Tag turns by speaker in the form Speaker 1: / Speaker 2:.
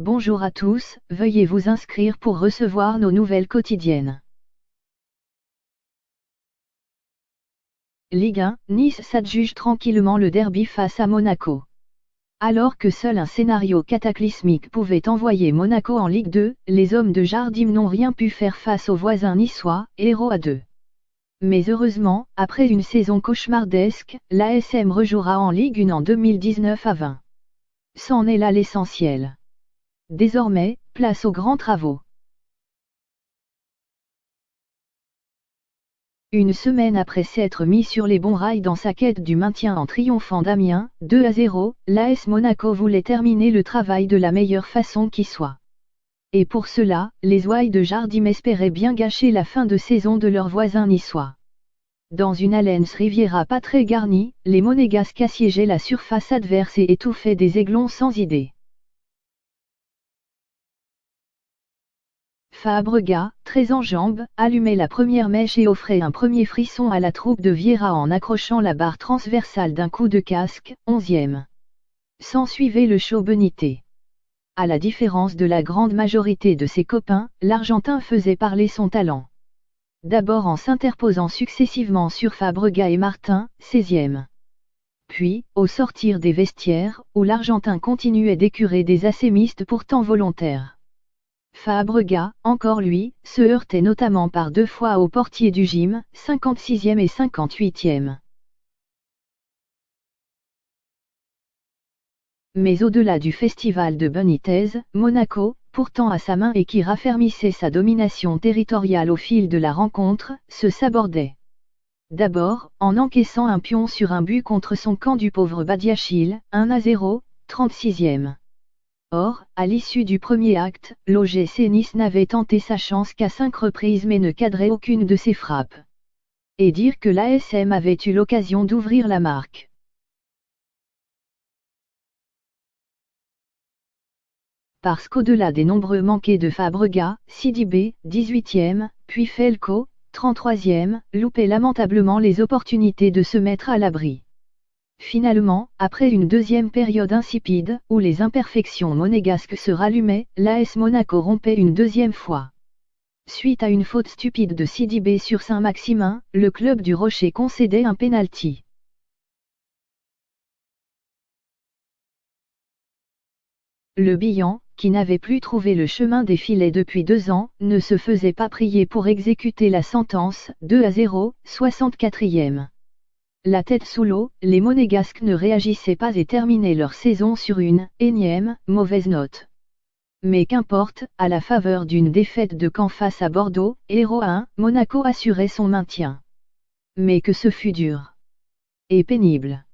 Speaker 1: Bonjour à tous, veuillez vous inscrire pour recevoir nos nouvelles quotidiennes. Ligue 1, Nice s'adjuge tranquillement le derby face à Monaco. Alors que seul un scénario cataclysmique pouvait envoyer Monaco en Ligue 2, les hommes de Jardim n'ont rien pu faire face aux voisins niçois, héros à 2. Mais heureusement, après une saison cauchemardesque, l'ASM rejouera en Ligue 1 en 2019 à 20. C'en est là l'essentiel. Désormais, place aux grands travaux. Une semaine après s'être mis sur les bons rails dans sa quête du maintien en triomphant d'Amiens, 2-0, l'AS Monaco voulait terminer le travail de la meilleure façon qui soit. Et pour cela, les ouailles de Jardim espéraient bien gâcher la fin de saison de leurs voisins niçois. Dans une Allianz Riviera pas très garnie, les Monégasques assiégeaient la surface adverse et étouffaient des aiglons sans idée. Fabregas, très en jambes, allumait la première mèche et offrait un premier frisson à la troupe de Vieira en accrochant la barre transversale d'un coup de casque, 11e. S'ensuivait le show Benité. À la différence de la grande majorité de ses copains, l'Argentin faisait parler son talent. D'abord en s'interposant successivement sur Fabregas et Martin, 16e. Puis, au sortir des vestiaires, où l'Argentin continuait d'écurer des assémistes pourtant volontaires. Fabregas, encore lui, se heurtait notamment par 2 fois au portier du gym, 56e et 58e. Mais au-delà du festival de Benitez, Monaco, pourtant à sa main et qui raffermissait sa domination territoriale au fil de la rencontre, se sabordait. D'abord, en encaissant un pion sur un but contre son camp du pauvre Badiachil, 1-0, 36e. Or, à l'issue du premier acte, l'OGC Nice n'avait tenté sa chance qu'à 5 reprises mais ne cadrait aucune de ses frappes. Et dire que l'ASM avait eu l'occasion d'ouvrir la marque. Parce qu'au-delà des nombreux manqués de Fabregas, Sidibé, 18e, puis Felco, 33e, loupait lamentablement les opportunités de se mettre à l'abri. Finalement, après une deuxième période insipide, où les imperfections monégasques se rallumaient, l'AS Monaco rompait une deuxième fois. Suite à une faute stupide de Sidibé sur Saint-Maximin, le club du Rocher concédait un pénalty. Le Bihan, qui n'avait plus trouvé le chemin des filets depuis 2 ans, ne se faisait pas prier pour exécuter la sentence, 2-0, 64e. La tête sous l'eau, les Monégasques ne réagissaient pas et terminaient leur saison sur une énième mauvaise note. Mais qu'importe, à la faveur d'une défaite de camp face à Bordeaux, héros 1, Monaco assurait son maintien. Mais que ce fut dur. Et pénible.